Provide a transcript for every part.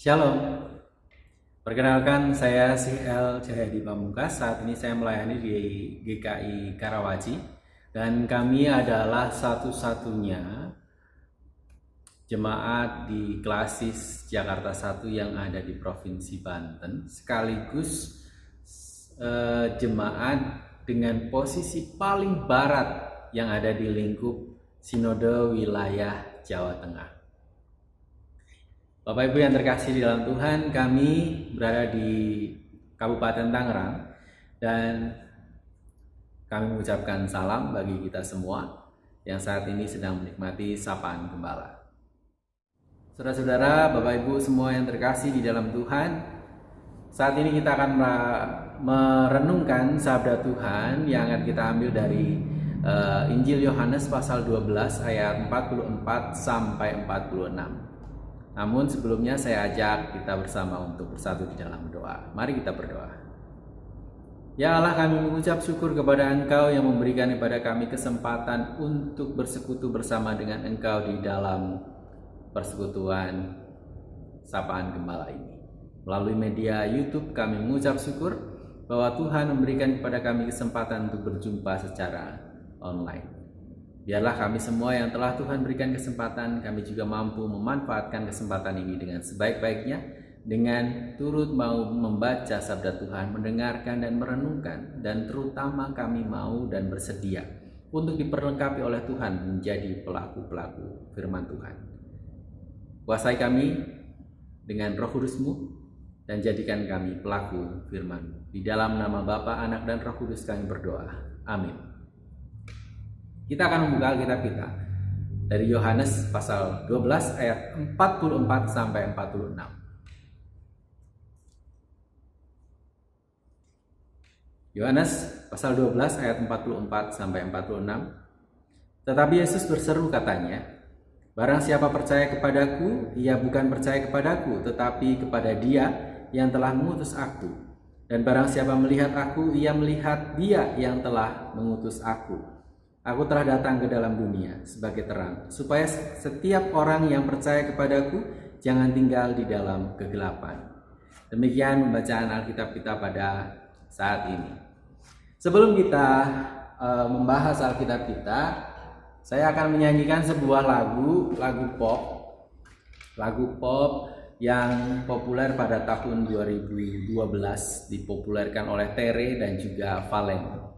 Shalom, perkenalkan saya CL Cahyadi Pamungkas. Saat ini saya melayani di GKI Karawaci dan kami adalah satu-satunya jemaat di Klasis Jakarta 1 yang ada di Provinsi Banten, sekaligus jemaat dengan posisi paling barat yang ada di lingkup Sinode Wilayah Jawa Tengah. Bapak Ibu yang terkasih di dalam Tuhan, kami berada di Kabupaten Tangerang dan kami mengucapkan salam bagi kita semua yang saat ini sedang menikmati sapaan gembala. Saudara-saudara, Bapak Ibu semua yang terkasih di dalam Tuhan, saat ini kita akan merenungkan sabda Tuhan yang akan kita ambil dari Injil Yohanes pasal 12 ayat 44 sampai 46. Namun sebelumnya saya ajak kita bersama untuk bersatu di dalam doa. Mari kita berdoa. Ya Allah, kami mengucap syukur kepada Engkau yang memberikan kepada kami kesempatan untuk bersekutu bersama dengan Engkau di dalam persekutuan sapaan gembala ini. Melalui media YouTube kami mengucap syukur bahwa Tuhan memberikan kepada kami kesempatan untuk berjumpa secara online. Biarlah kami semua yang telah Tuhan berikan kesempatan, kami juga mampu memanfaatkan kesempatan ini dengan sebaik-baiknya, dengan turut mau membaca sabda Tuhan, mendengarkan dan merenungkan, dan terutama kami mau dan bersedia untuk diperlengkapi oleh Tuhan menjadi pelaku-pelaku firman Tuhan. Kuasai kami dengan Roh Kudus-Mu dan jadikan kami pelaku firman. Di dalam nama Bapa, Anak, dan Roh Kudus kami berdoa. Amin. Kita akan membuka Alkitab kita dari Yohanes pasal 12 ayat 44 sampai 46. Yohanes pasal 12 ayat 44 sampai 46. Tetapi Yesus berseru katanya, "Barang siapa percaya kepadaku, ia bukan percaya kepadaku, tetapi kepada Dia yang telah mengutus aku. Dan barang siapa melihat aku, ia melihat Dia yang telah mengutus aku. Aku telah datang ke dalam dunia sebagai terang, supaya setiap orang yang percaya kepadaku jangan tinggal di dalam kegelapan." Demikian pembacaan Alkitab kita pada saat ini. Sebelum kita membahas Alkitab kita, saya akan menyanyikan sebuah lagu pop yang populer pada tahun 2012, dipopulerkan oleh Tere dan juga Valen.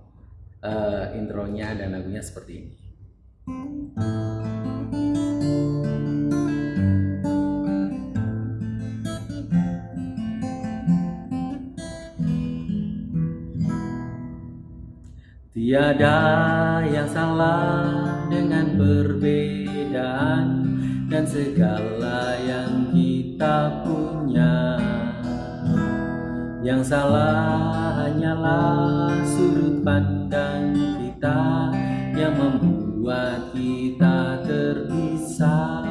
Intronya dan lagunya seperti ini. Tiada yang salah dengan perbedaan dan segala yang kita punya. Yang salah hanyalah sudut pandang kita yang membuat kita terpisah.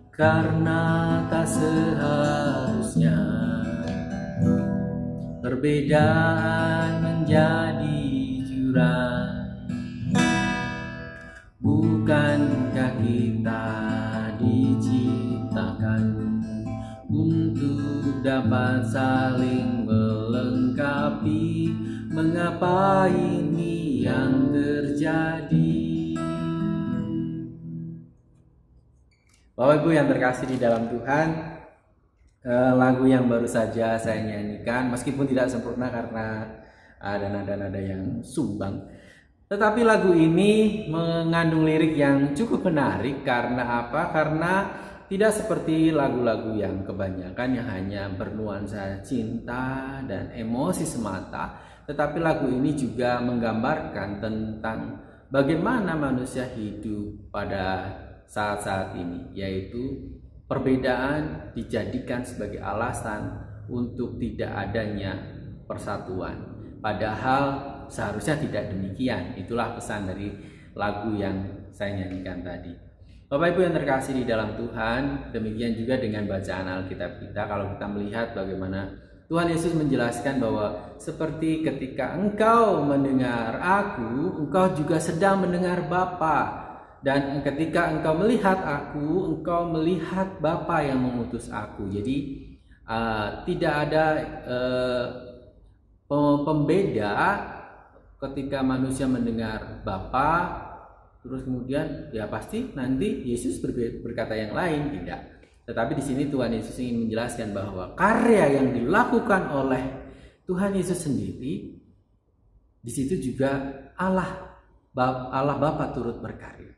Karena tak seharusnya perbedaan menjadi jurang. Bukankah kita diciptakan untuk dapat saling melengkapi? Mengapa ini yang terjadi? Bapak Ibu yang terkasih di dalam Tuhan, lagu yang baru saja saya nyanyikan meskipun tidak sempurna karena ada nada-nada yang sumbang, tetapi lagu ini mengandung lirik yang cukup menarik. Karena apa? Karena tidak seperti lagu-lagu yang kebanyakan yang hanya bernuansa cinta dan emosi semata, tetapi lagu ini juga menggambarkan tentang bagaimana manusia hidup pada saat-saat ini, yaitu perbedaan dijadikan sebagai alasan untuk tidak adanya persatuan. Padahal seharusnya tidak demikian. Itulah pesan dari lagu yang saya nyanyikan tadi. Bapak Ibu yang terkasih di dalam Tuhan, demikian juga dengan bacaan Alkitab kita. Kalau kita melihat bagaimana Tuhan Yesus menjelaskan bahwa seperti ketika engkau mendengar aku, engkau juga sedang mendengar Bapa. dan ketika engkau melihat aku, engkau melihat Bapa yang mengutus aku. Jadi tidak ada pembeda ketika manusia mendengar Bapa, terus kemudian ya pasti nanti Yesus berkata yang lain, tidak. Tetapi di sini Tuhan Yesus ingin menjelaskan bahwa karya yang dilakukan oleh Tuhan Yesus sendiri, di situ juga Allah Bapa turut berkarya.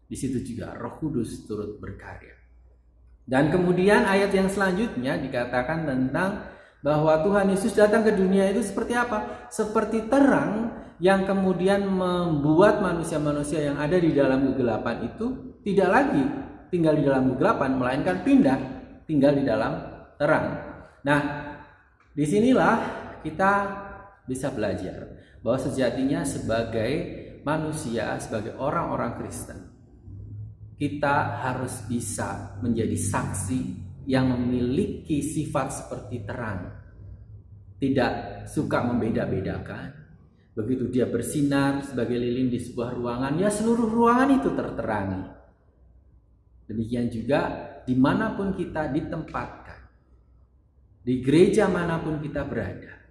Di situ juga Roh Kudus turut berkarya. Dan kemudian ayat yang selanjutnya dikatakan tentang bahwa Tuhan Yesus datang ke dunia itu seperti apa? Seperti terang yang kemudian membuat manusia-manusia yang ada di dalam kegelapan itu tidak lagi tinggal di dalam kegelapan, melainkan pindah tinggal di dalam terang. Nah, disinilah kita bisa belajar bahwa sejatinya sebagai manusia, sebagai orang-orang Kristen, kita harus bisa menjadi saksi yang memiliki sifat seperti terang. Tidak suka membeda-bedakan. Begitu dia bersinar sebagai lilin di sebuah ruangan, ya seluruh ruangan itu terterangi. Demikian juga dimanapun kita ditempatkan, di gereja manapun kita berada,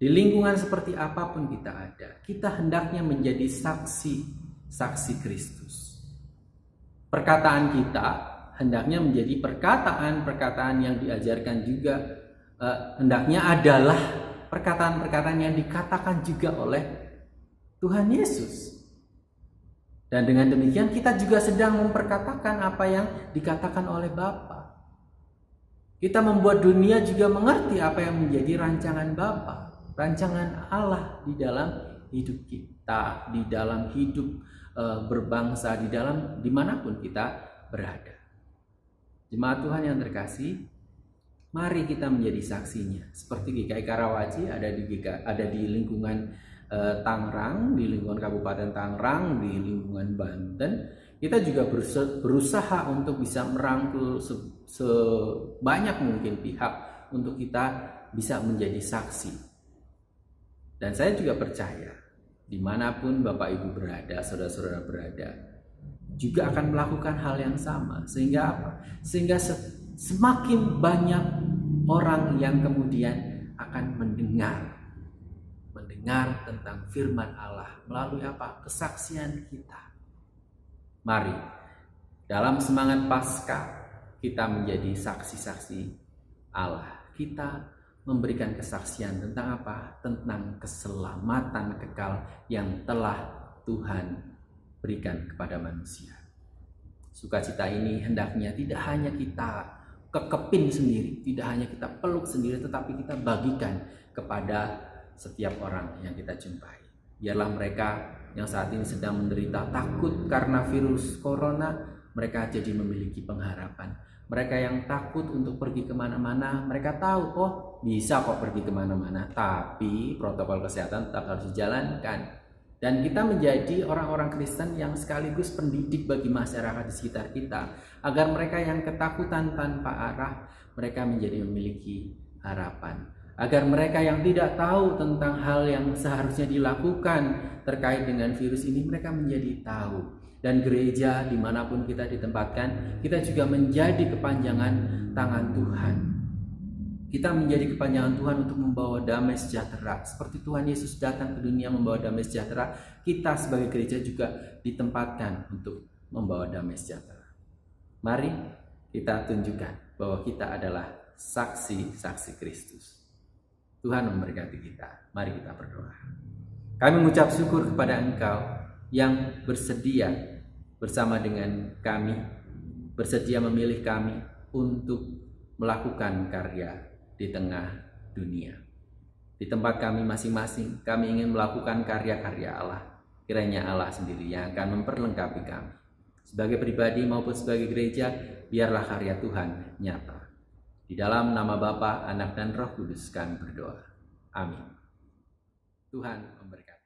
di lingkungan seperti apapun kita ada, kita hendaknya menjadi saksi Kristus. Perkataan kita hendaknya menjadi perkataan-perkataan yang diajarkan juga, hendaknya adalah perkataan-perkataan yang dikatakan juga oleh Tuhan Yesus. Dan dengan demikian kita juga sedang memperkatakan apa yang dikatakan oleh Bapa. Kita membuat dunia juga mengerti apa yang menjadi rancangan Bapa, rancangan Allah di dalam hidup kita, di dalam hidup berbangsa, di dalam dimanapun kita berada. Jemaat Tuhan yang terkasih, mari kita menjadi saksinya. Seperti GKI Karawaci ada di lingkungan Tangerang, di lingkungan Kabupaten Tangerang, di lingkungan Banten, kita juga berusaha untuk bisa merangkul sebanyak mungkin pihak untuk kita bisa menjadi saksi. Dan saya juga percaya dimanapun Bapak Ibu berada, saudara-saudara berada, juga akan melakukan hal yang sama. Sehingga apa? Sehingga semakin banyak orang yang kemudian akan mendengar tentang firman Allah melalui apa? Kesaksian kita. Mari dalam semangat Paskah kita menjadi saksi-saksi Allah. Kita memberikan kesaksian tentang apa? Tentang keselamatan kekal yang telah Tuhan berikan kepada manusia. Sukacita ini hendaknya tidak hanya kita kekepin sendiri, tidak hanya kita peluk sendiri, tetapi kita bagikan kepada setiap orang yang kita jumpai. Biarlah mereka yang saat ini sedang menderita takut karena virus corona, mereka jadi memiliki pengharapan. Mereka yang takut untuk pergi kemana-mana, mereka tahu, oh bisa kok pergi kemana-mana, tapi protokol kesehatan tetap harus dijalankan. Dan kita menjadi orang-orang Kristen yang sekaligus pendidik bagi masyarakat di sekitar kita, agar mereka yang ketakutan tanpa arah, mereka menjadi memiliki harapan. Agar mereka yang tidak tahu tentang hal yang seharusnya dilakukan terkait dengan virus ini, mereka menjadi tahu. Dan gereja dimanapun kita ditempatkan, kita juga menjadi kepanjangan tangan Tuhan. Kita menjadi kepanjangan Tuhan untuk membawa damai sejahtera. Seperti Tuhan Yesus datang ke dunia membawa damai sejahtera, kita sebagai gereja juga ditempatkan untuk membawa damai sejahtera. Mari kita tunjukkan bahwa kita adalah saksi-saksi Kristus. Tuhan memberkati kita. Mari kita berdoa. Kami mengucap syukur kepada Engkau yang bersedia bersama dengan kami, bersedia memilih kami untuk melakukan karya di tengah dunia. Di tempat kami masing-masing, kami ingin melakukan karya-karya Allah. Kiranya Allah sendiri yang akan memperlengkapi kami. Sebagai pribadi maupun sebagai gereja, biarlah karya Tuhan nyata. Di dalam nama Bapa, Anak, dan Roh Kudus kami berdoa. Amin. Tuhan memberkati.